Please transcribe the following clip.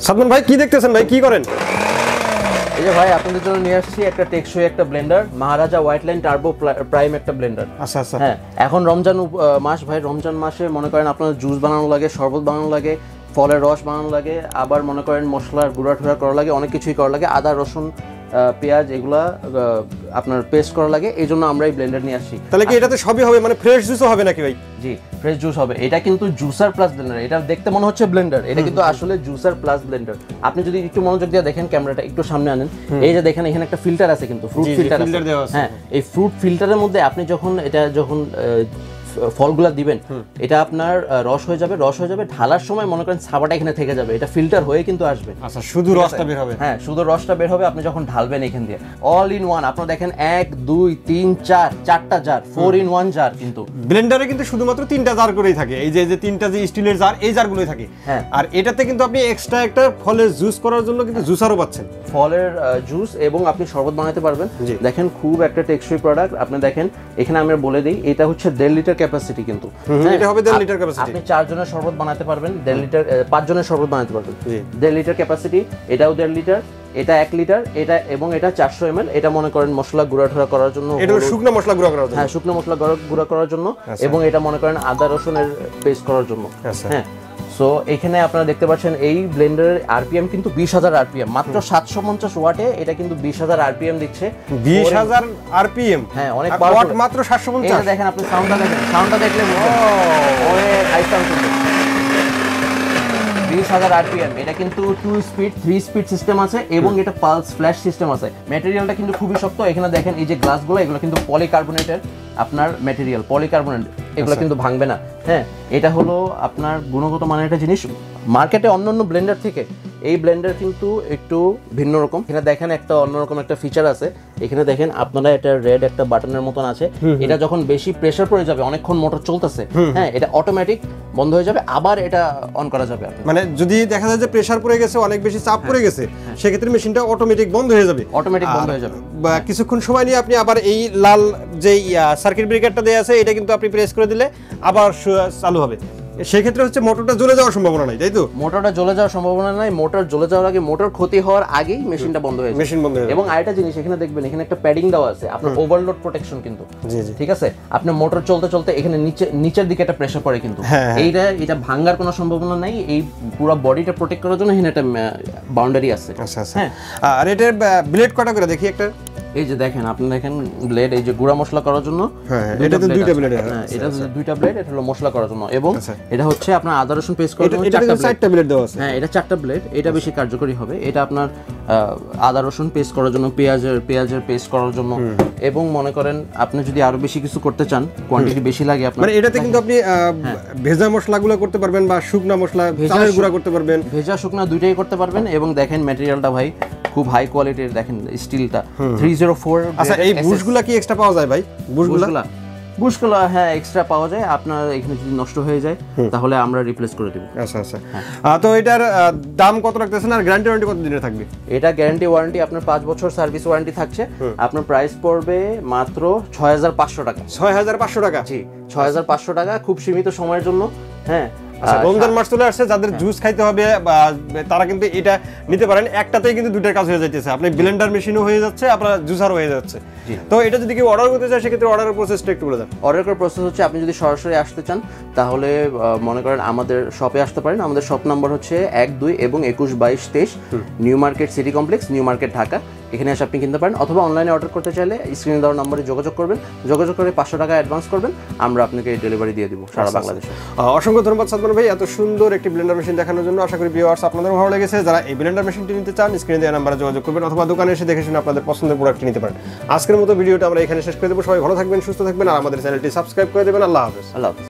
সাদমান ভাই কি দেখতেছেন ভাই, কি করেন? এই যে ভাই আপনাদের জন্য নিয়ে আসছি একটা টেকসই একটা ব্লেন্ডার, মহারাজা হোয়াইট লাইন টার্বো প্রাইম একটা ব্লেন্ডার। আচ্ছা আচ্ছা। হ্যাঁ, এখন রমজান মাস ভাই, রমজান মাসে মনে করেন আপনার জুস বানানো লাগে, শরবত বানানো লাগে, ফলের রস বানানো লাগে, আবার মনে করেন মশলার গুঁড়া টুড়া করা লাগে, অনেক কিছুই করা লাগে, আদা রসুন পেঁয়াজ এগুলা আপনার পেস্ট করা লাগে। এই জন্য আমরা এই ব্লেন্ডার নিয়ে আসছি। তাহলে কি এটাতে সবই হবে, মানে ফ্রেশ জুসও হবে নাকি ভাই? জি, ফ্রেশ জুস হবে। এটা কিন্তু জুসার প্লাস ব্লেন্ডার। এটা দেখতে মনে হচ্ছে ব্লেন্ডার, এটা কিন্তু আসলে জুসার প্লাস ব্লেন্ডার। আপনি যদি একটু মনোযোগ দিয়ে দেখেন, ক্যামেরাটা একটু সামনে আনেন, এই যে দেখেন এখানে একটা ফিল্টার আছে, কিন্তু ফ্রুট ফিল্টার আছে। হ্যাঁ, এই ফ্রুট ফিল্টারের মধ্যে আপনি যখন ফলগুলা দিবেন, এটা আপনার রস হয়ে যাবে, ঢালার সময় মনে করেন ছাবাটা এখানে থেকে যাবে, এটা ফিল্টার হয়ে কিন্তু আসবে। আচ্ছা, শুধু রসটা বের হবে? হ্যাঁ, শুধু রসটা বের হবে। আপনি যখন ঢালবেন এখান দিয়ে অল ইন ওয়ান, আপনারা দেখেন 1 2 3 4 চারটা জার, 4 in 1 জার। কিন্তু ব্লেন্ডারে কিন্তু শুধুমাত্র 3টা জার করেই থাকে, এই যে 3টা যে স্টিলের জার, এই জারগুলোই থাকে। হ্যাঁ, আর এটাতে কিন্তু আপনি এক্সট্রা একটা ফলের জুস করার জন্য কিন্তু জুসারও পাচ্ছেন, ফলের জুস, এবং আপনি শরবত বানাতে পারবেন। দেখেন খুব একটা টেকসই প্রোডাক্ট। আপনি দেখেন এখানে আমরা বলে দিই, এটা হচ্ছে 1.5 লিটার ক্যাপাসিটি, কিন্তু এটা হবে 1.5 লিটার ক্যাপাসিটি। আপনি 4 জনের শরবত বানাতে পারবেন, 1.5 লিটার, 5 জনের শরবত বানাতে পারবেন। 1.5 লিটার ক্যাপাসিটি, এটাও 1.5 লিটার, এটা 1 লিটার, এটা এবং এটা 400 ml। এটা মনে করেন মশলা গুঁড়া ঠোড়া করার জন্য, এটা শুকনো মশলা গুঁড়া করার জন্য। হ্যাঁ, শুকনো মশলা গুঁড়া করার জন্য, এবং এটা মনে করেন আদা রসুনের পেস্ট করার জন্য। হ্যাঁ, সো এখানে আপনারা দেখতে পাচ্ছেন এই ব্লেন্ডারের আরপিএম কিন্তু 20,000 আরপিএম, মাত্র 750 ওয়াটে এটা কিন্তু 20,000 আরপিএম দিচ্ছে। 20,000 আরপিএম? হ্যাঁ, অনেক ওয়াট, মাত্র 750। এই দেখেন, আপনি সাউন্ডটা দেখলে অনেক হাই সাউন্ড শুনবেন। 20,000 আরপিএম। এটা কিন্তু 2 স্পিড 3 স্পিড সিস্টেম আছে, এবং এটা পালস ফ্ল্যাশ সিস্টেম আছে। ম্যাটেরিয়ালটা কিন্তু খুবই শক্ত। এখানে দেখেন এই যে গ্লাসগুলো, এগুলো কিন্তু পলিকার্বনেটের আপনার ম্যাটেরিয়াল, পলিকার্বনেট, এগুলো কিন্তু ভাঙবে না। হ্যাঁ, এটা হলো আপনার গুণগত মানের একটা জিনিস। মার্কেটে অন্যান্য ব্লেন্ডার থেকে এই ব্লেন্ডার কিন্তু একটু ভিন্ন রকম। এখানে দেখেন একটা অন্যরকম একটা ফিচার আছে। এখানে দেখেন আপনারা, এটা রেড একটা বাটনের মতন আছে। এটা যখন বেশি প্রেসার পড়ে যাবে, অনেকক্ষণ মোটর চলতেছে, হ্যাঁ, এটা অটোমেটিক বন্ধ হয়ে যাবে, আবার এটা অন করা যাবে। মানে যদি দেখা যায় যে প্রেসার পড়ে গেছে, অনেক বেশি চাপ পড়ে গেছে, সেক্ষেত্রে মেশিনটা অটোমেটিক বন্ধ হয়ে যাবে। কিছুক্ষণ সময় নিয়ে আপনি আবার এই লাল যে সার্কিট ব্রেকারটা দেয়া আছে, এটা কিন্তু আপনি প্রেস করে দিলে আবার চালু হবে। সেক্ষেত্রে হচ্ছে মোটরটা জ্বলে যাওয়ার সম্ভাবনা নাই, তাই তো? মোটরটা জ্বলে যাওয়ার সম্ভাবনা নাই। মোটর জ্বলে যাওয়ার আগে, মোটর ক্ষতি হওয়ার আগেই মেশিনটা বন্ধ হয়ে যাবে। এবং আরেকটা জিনিস এখানে দেখবেন, এখানে একটা প্যাডিং দেওয়া আছে আপনার, ওভারলোড প্রোটেকশন কিন্তু। ঠিক আছে, আপনার মোটর চলতে চলতে এখানে নিচের দিকে একটা প্রেসার পড়ে, কিন্তু এটা ভাঙার কোনো সম্ভাবনা নাই। এই পুরো বডিটা প্রোটেক্ট করার জন্য এখানে একটা বাউন্ডারি আছে। হ্যাঁ, আর এটার ব্লেড কটা করে দেখি একটা। এই যে দেখেন, আপনি দেখেন ব্লেড, এই যে গুঁড়া মশলা করার জন্য। এটা তো দুইটা ব্লেড। হ্যাঁ, এটা 2টা ব্লেড, এটা হলো মশলা করার জন্য, এবং এটা হচ্ছে আপনার আদা রসুন পেস্ট করার জন্য 4টা ব্লেড দেওয়া আছে। হ্যাঁ, এটা 4টা ব্লেড, এটা বেশি কার্যকরী হবে। এটা আপনার আদা রসুন পেস্ট করার জন্য, পেঁয়াজের পেস্ট করার জন্য, এবং মনে করেন আপনি যদি আরো বেশি কিছু করতে চান, কোয়ান্টিটি বেশি লাগে আপনার, মানে এটাতে কিন্তু আপনি ভেজা মশলাগুলো করতে পারবেন, বা শুকনা মশলা, চালের গুঁড়া করতে পারবেন, ভেজা শুকনা দুইটাই করতে পারবেন। এবং দেখেন ম্যাটেরিয়ালটা ভাই খুব হাই কোয়ালিটির, দেখেন স্টিলটা 304। আচ্ছা, এই বুশগুলা কি এক্সট্রা পাওয়া যায় ভাই? বুশগুলা হ্যাঁ, এক্সট্রা পাওয়া যায়। আপনার এখানে যদি নষ্ট হয়ে যায় তাহলে আমরা রিপ্লেস করে দেব। আচ্ছা আচ্ছা। তো এটার দাম কত রাখতেছেন, আর গ্যারান্টি ওয়ারেন্টি কত দিনের থাকবে? এটা গ্যারান্টি ওয়ারেন্টি আপনার 5 বছর সার্ভিস ওয়ারেন্টি থাকছে। আপনার প্রাইস পড়বে মাত্র 6,500 টাকা। 6,500 টাকা? জি, 6,500 টাকা, খুব সীমিত সময়ের জন্য। হ্যাঁ, রমজান মাস চলে আসছে, যাদের জুস খাইতে হবে তারা কিন্তু এটা নিতে পারেন। একটাতেই কিন্তু দুইটার কাজ হয়ে যাচ্ছে, আপনি ব্লেন্ডার মেশিনও হয়ে যাচ্ছে, আপনার জুসারও হয়ে যাচ্ছে। তো এটা যদি কেউ অর্ডার করতে চায়, সেক্ষেত্রে অর্ডারের প্রসেসটা একটু বলে দেন। অর্ডার করার প্রসেস হচ্ছে, আপনি যদি সরাসরি আসতে চান তাহলে মনে করেন আমাদের শপে আসতে পারেন। আমাদের শপ নাম্বার হচ্ছে 1 2 এবং 21 22 23 new market city complex, new market, Dhaka. এখানে এসে আপনি কিনতে পারেন, অথবা অনলাইনে অর্ডার করতে চাইলে স্ক্রিনে দেওয়ার নম্বরে যোগাযোগ করবেন। যোগাযোগ করে 500 টাকা অ্যাডভান্স করবেন, আমরা আপনাকে ডেলিভারি দিয়ে দিব সারা বাংলাদেশে। অসংখ্য ধন্যবাদ সাদমান ভাই, এত সুন্দর একটি ব্লেন্ডার মেশিন দেখানোর জন্য। আশা করি ভিউয়ার্স আপনাদের ভালো লেগেছে। যারা এই ব্লেন্ডার মেশিনটি নিতে চান, স্ক্রিনে দেওয়া নম্বরে যোগাযোগ করবেন, অথবা দোকানে এসে দেখে শুনে আপনাদের পছন্দের প্রোডাক্টটি নিতে পারেন। আজকের মতো ভিডিওটা আমরা এখানে শেষ করে দেবো। সবাই ভালো থাকবেন, সুস্থ থাকবেন, আর আমাদের চ্যানেলটি সাবস্ক্রাইব করে দেবেন। আল্লাহ হাফেজ।